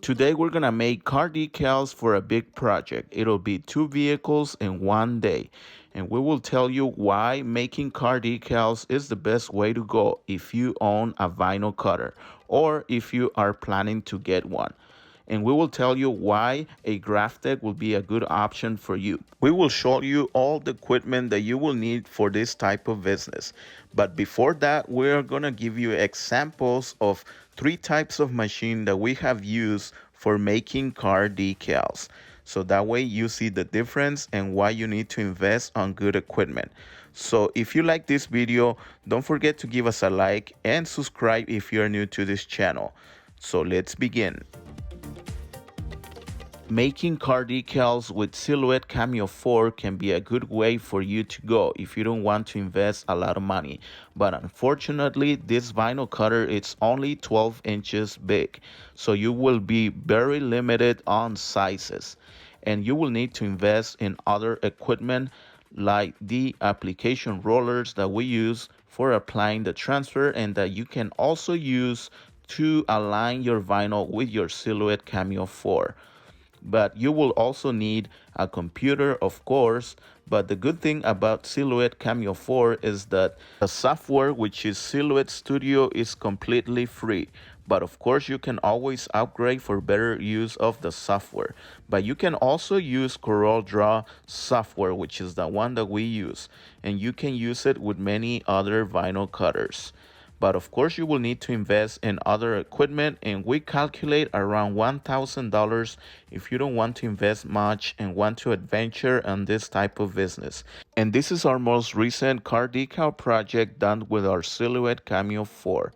Today we're gonna make car decals for a big project. It'll be 2 vehicles in one day. And we will tell you why making car decals is the best way to go if you own a vinyl cutter or if you are planning to get one. And we will tell you why a Graphtec will be a good option for you. We will show you all the equipment that you will need for this type of business. But before that, we're gonna give you examples of 3 types of machine that we have used for making car decals. So that way you see the difference and why you need to invest on good equipment. So if you like this video, don't forget to give us a like and subscribe if you're new to this channel. So let's begin. Making car decals with Silhouette Cameo 4 can be a good way for you to go if you don't want to invest a lot of money. But unfortunately, this vinyl cutter is only 12 inches big, so you will be very limited on sizes. And you will need to invest in other equipment like the application rollers that we use for applying the transfer and that you can also use to align your vinyl with your Silhouette Cameo 4. But you will also need a computer, of course. But the good thing about Silhouette Cameo 4 is that the software, which is Silhouette Studio, is completely free. But of course, you can always upgrade for better use of the software. But you can also use CorelDRAW software, which is the one that we use. And you can use it with many other vinyl cutters. But of course, you will need to invest in other equipment, and we calculate around $1,000 if you don't want to invest much and want to adventure on this type of business. And this is our most recent car decal project done with our Silhouette Cameo 4.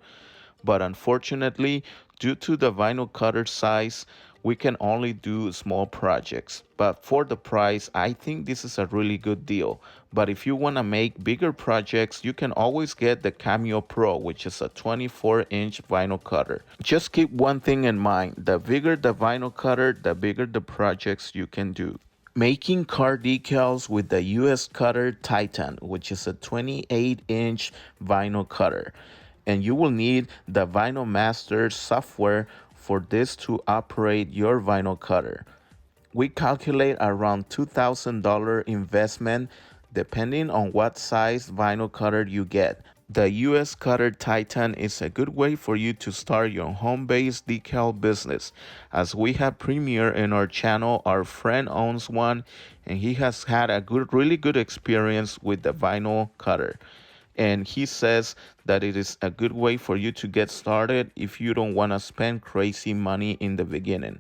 But unfortunately, due to the vinyl cutter size, we can only do small projects. But for the price, I think this is a really good deal. But if you want to make bigger projects, you can always get the Cameo Pro, which is a 24-inch vinyl cutter. Just keep one thing in mind: the bigger the vinyl cutter, the bigger the projects you can do. Making car decals with the Uscutter Titan, which is a 28-inch vinyl cutter. And you will need the Vinyl Master software for this to operate your vinyl cutter. We calculate around $2,000 investment depending on what size vinyl cutter you get. The Uscutter Titan is a good way for you to start your home-based decal business. As we have premiered in our channel, our friend owns one and he has had a really good experience with the vinyl cutter. And he says that it is a good way for you to get started if you don't want to spend crazy money in the beginning.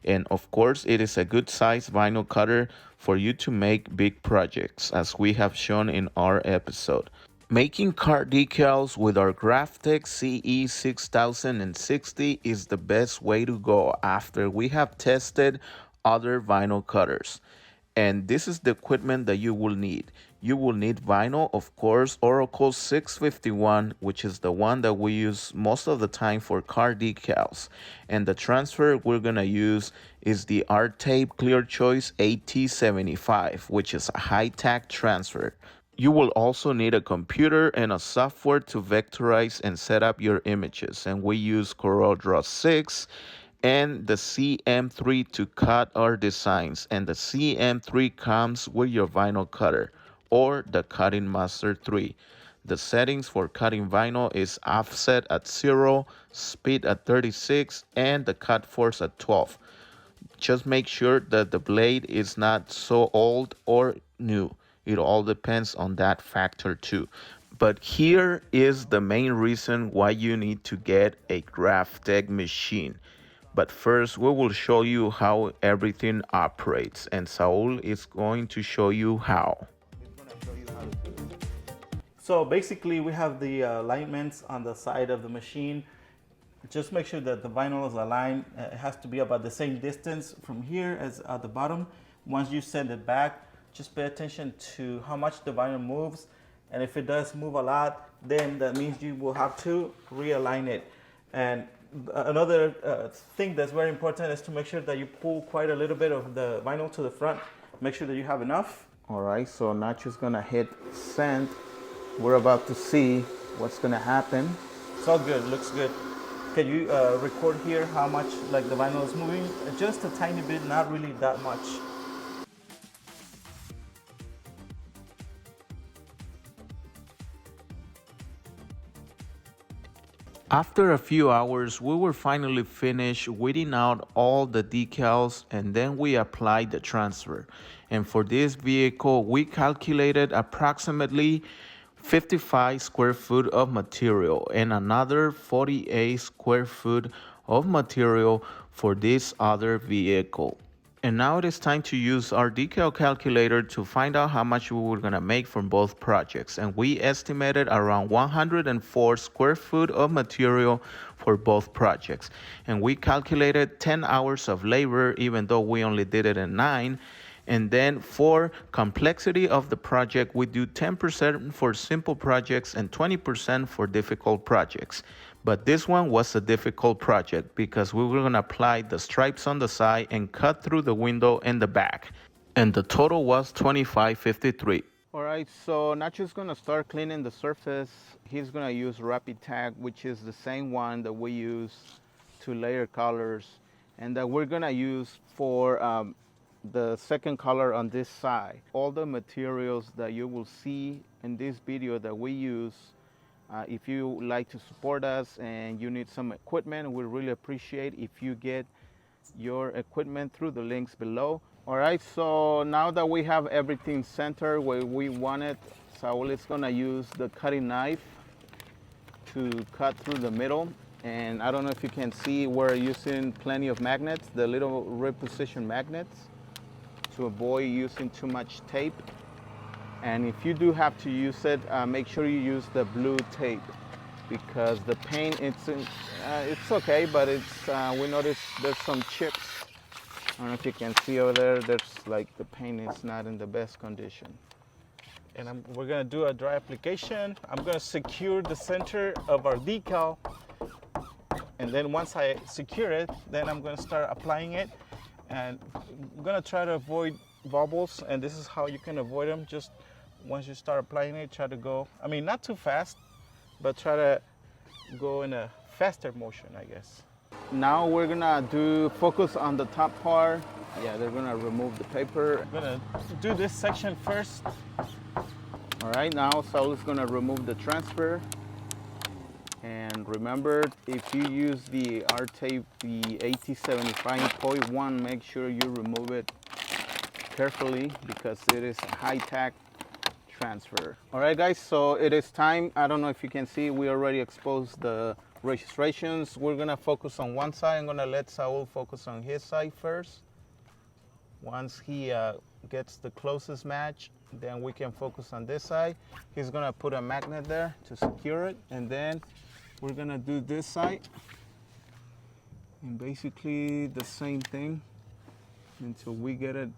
And of course, it is a good size vinyl cutter for you to make big projects, as we have shown in our episode. Making car decals with our Graphtec CE6000-60 is the best way to go after we have tested other vinyl cutters. And this is the equipment that you will need. You will need vinyl, of course, Oracle 651, which is the one that we use most of the time for car decals. And the transfer we're going to use is the Art-Tape Clear Choice AT75, which is a high-tack transfer. You will also need a computer and a software to vectorize and set up your images. And we use CorelDRAW 6 and the CM3 to cut our designs. And the CM3 comes with your vinyl cutter or the Cutting Master 3. The settings for cutting vinyl is offset at 0, speed at 36, and the cut force at 12. Just make sure that the blade is not so old or new. It all depends on that factor too. But here is the main reason why you need to get a Graphtec machine. But first, we will show you how everything operates, and Saul is going to show you how. So basically, we have the alignments on the side of the machine. Just make sure that the vinyl is aligned. It has to be about the same distance from here as at the bottom. Once you send it back, just pay attention to how much the vinyl moves. And if it does move a lot, then that means you will have to realign it. And another thing that's very important is to make sure that you pull quite a little bit of the vinyl to the front. Make sure that you have enough. All right, so Nacho's gonna hit send. We're about to see what's gonna happen. It's all good, looks good. Can you record here how much like the vinyl is moving? Just a tiny bit, not really that much. After a few hours, we were finally finished weeding out all the decals, and then we applied the transfer. And for this vehicle, we calculated approximately 55 square foot of material and another 48 square foot of material for this other vehicle. And now it is time to use our decal calculator to find out how much we were gonna make from both projects. And we estimated around 104 square foot of material for both projects. And we calculated 10 hours of labor, even though we only did it in 9. And then for complexity of the project, we do 10% for simple projects and 20% for difficult projects. But this one was a difficult project because we were gonna apply the stripes on the side and cut through the window in the back. And the total was $25.53. All right, so Nacho's gonna start cleaning the surface. He's gonna use Rapid Tag, which is the same one that we use to layer colors and that we're gonna use for the second color on this side. All the materials that you will see in this video that we use, if you like to support us and you need some equipment, we really appreciate if you get your equipment through the links below. All right, so now that we have everything centered where we want it, Saul is gonna use the cutting knife to cut through the middle. And I don't know if you can see, we're using plenty of magnets, the little reposition magnets, to avoid using too much tape. And if you do have to use it, make sure you use the blue tape because the paint, it's okay, but we noticed there's some chips. I don't know if you can see over there, there's like the paint is not in the best condition. And we're gonna do a dry application. I'm gonna secure the center of our decal. And then once I secure it, then I'm gonna start applying it. And I'm gonna try to avoid bubbles, and this is how you can avoid them. Just once you start applying it, try to go, I mean, not too fast, but try to go in a faster motion, I guess. Now we're gonna focus on the top part. Yeah, they're gonna remove the paper. I'm gonna do this section first. All right, now Saul is gonna remove the transfer. And remember, if you use the R-tape, the AT75.1, make sure you remove it carefully because it is a high-tack transfer. All right, guys, so it is time. I don't know if you can see, we already exposed the registrations. We're gonna focus on one side. I'm gonna let Saul focus on his side first. Once he gets the closest match, then we can focus on this side. He's gonna put a magnet there to secure it, and then we're gonna do this side and basically the same thing until we get it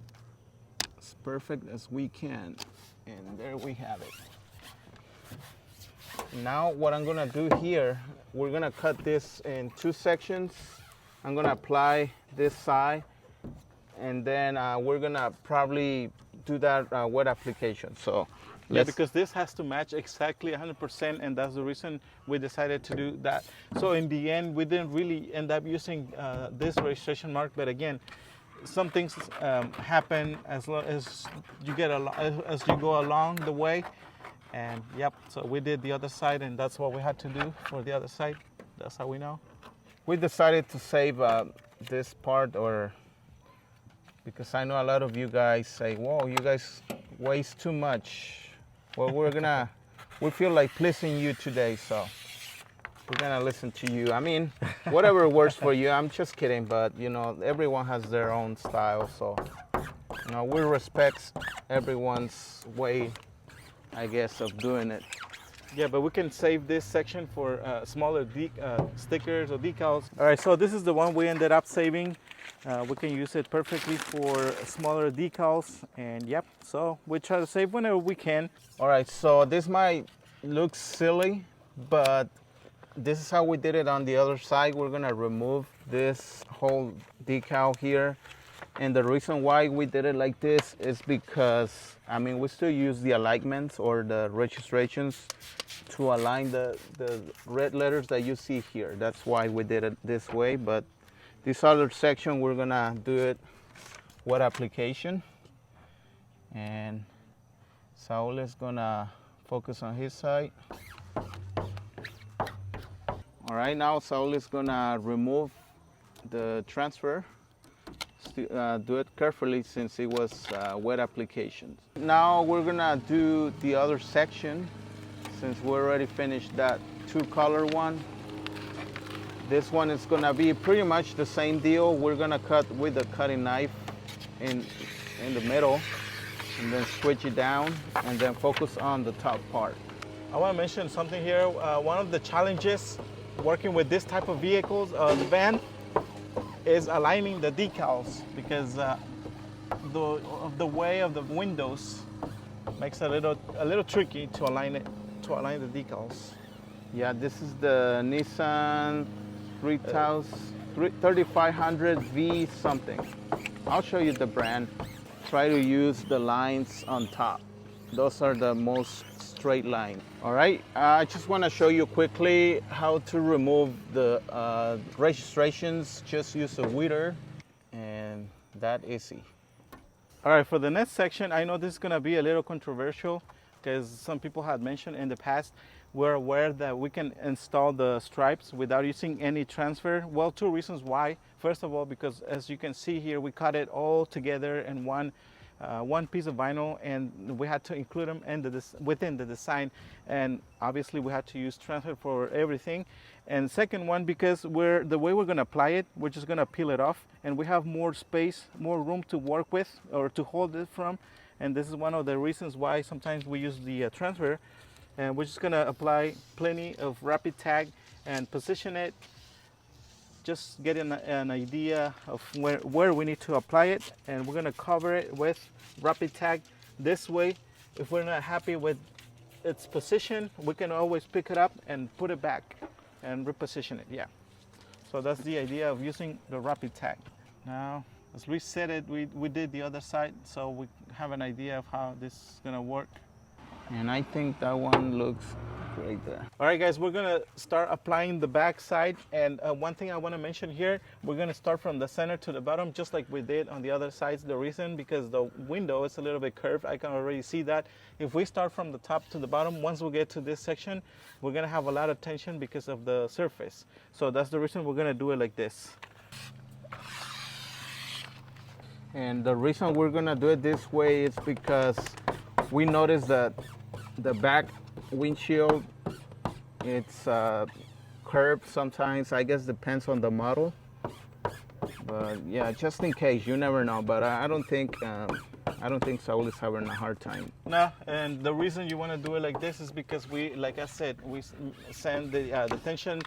as perfect as we can. And there we have it. Now what I'm gonna do here, we're gonna cut this in 2 sections. I'm gonna apply this side and then we're gonna probably do that wet application. So yeah, because this has to match exactly 100%, and that's the reason we decided to do that. So in the end, we didn't really end up using this registration mark, but again, some things happen as you go along the way. And yep, so we did the other side, and that's what we had to do for the other side. That's how we know. We decided to save this part, because I know a lot of you guys say, whoa, you guys waste too much. Well, we feel like pleasing you today, so we're gonna listen to you. I mean, whatever works for you. I'm just kidding, but you know, everyone has their own style, so you know, we respect everyone's way, I guess, of doing it. Yeah, but we can save this section for smaller stickers or decals. All right, so this is the one we ended up saving. We can use it perfectly for smaller decals, and yep, so we try to save whenever we can. All right, so this might look silly, but this is how we did it on the other side. We're gonna remove this whole decal here, And the reason why we did it like this is because, I mean, we still use the alignments or the registrations to align the red letters that you see here. That's why we did it this way. But this other section, we're gonna do it wet application. And Saul is gonna focus on his side. All right, now Saul is gonna remove the transfer. Do it carefully since it was wet application. Now we're gonna do the other section since we already finished that two-color one. This one is gonna be pretty much the same deal. We're gonna cut with the cutting knife in the middle and then switch it down and then focus on the top part. I want to mention something here. One of the challenges working with this type of vehicles, the van, is aligning the decals because of the way of the windows makes it a little tricky to align the decals. Yeah, this is the Nissan 3500V something. I'll show you the brand. Try to use the lines on top. Those are the most straight line. All right, I just want to show you quickly how to remove the registrations. Just use a weeder and that easy. All right, for the next section, I know this is gonna be a little controversial because some people had mentioned in the past, we're aware that we can install the stripes without using any transfer. Well, two reasons why. First of all, because as you can see here, we cut it all together in one piece of vinyl, and we had to include them within the design, and obviously we had to use transfer for everything. And second one, because the way we're going to apply it, we're just going to peel it off, and we have more space, more room to work with or to hold it from, and this is one of the reasons why sometimes we use the transfer. And we're just going to apply plenty of rapid tag and position it, just getting an idea of where we need to apply it, and we're gonna cover it with rapid tag. This way, if we're not happy with its position, we can always pick it up and put it back and reposition it, yeah. So that's the idea of using the rapid tag. Now, as Luis said it, we did the other side, so we have an idea of how this is gonna work. And I think that one looks great there. All right, guys, we're gonna start applying the back side. And one thing I wanna mention here, we're gonna start from the center to the bottom, just like we did on the other sides. The reason, because the window is a little bit curved. I can already see that. If we start from the top to the bottom, once we get to this section, we're gonna have a lot of tension because of the surface. So that's the reason we're gonna do it like this. And the reason we're gonna do it this way is because we noticed that the back windshield, it's curved sometimes. I guess depends on the model, but yeah, just in case, you never know. But I don't think Saul is having a hard time. No, and the reason you want to do it like this is because like I said, we send the tension.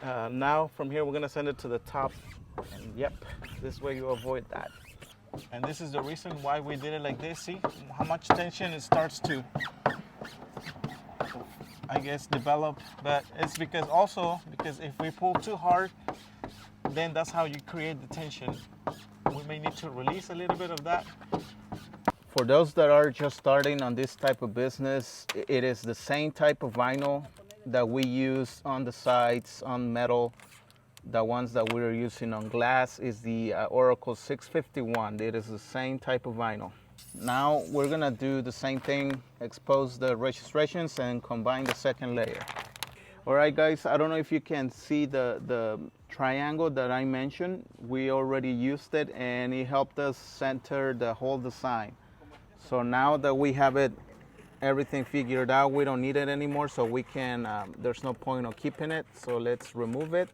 Now from here we're gonna send it to the top, and yep, this way you avoid that. And this is the reason why we did it like this. See how much tension it starts to, I guess, develop. But it's because if we pull too hard, then that's how you create the tension. We may need to release a little bit of that. For those that are just starting on this type of business, it is the same type of vinyl that we use on the sides, on metal. The ones that we're using on glass is the Oracle 651. It is the same type of vinyl. Now we're gonna do the same thing, expose the registrations and combine the second layer. All right, guys, I don't know if you can see the triangle that I mentioned. We already used it and it helped us center the whole design. So now that we have everything figured out, we don't need it anymore, so we can, there's no point of keeping it. So let's remove it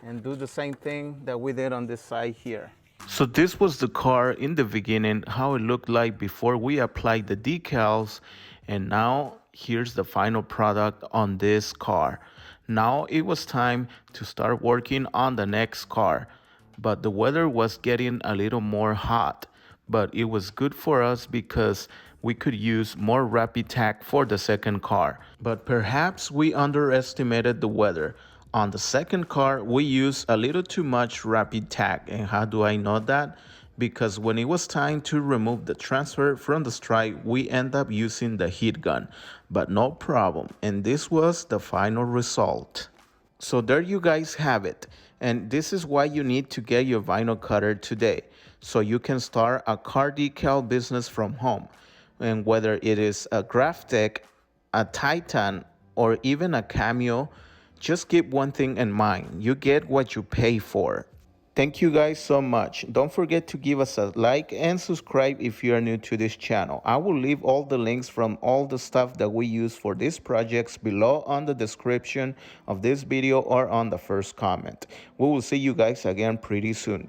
and do the same thing that we did on this side here. So this was the car in the beginning, how it looked like before we applied the decals, and now here's the final product on this car. Now it was time to start working on the next car, but the weather was getting a little more hot, but it was good for us because we could use more rapid tag for the second car. But perhaps we underestimated the weather. On the second car, we used a little too much rapid tag. And how do I know that? Because when it was time to remove the transfer from the stripe, we end up using the heat gun. But no problem. And this was the final result. So there you guys have it. And this is why you need to get your vinyl cutter today, so you can start a car decal business from home. And whether it is a Graphtec, a Titan, or even a Cameo, just keep one thing in mind. You get what you pay for. Thank you guys so much. Don't forget to give us a like and subscribe if you are new to this channel. I will leave all the links from all the stuff that we use for these projects below on the description of this video or on the first comment. We will see you guys again pretty soon.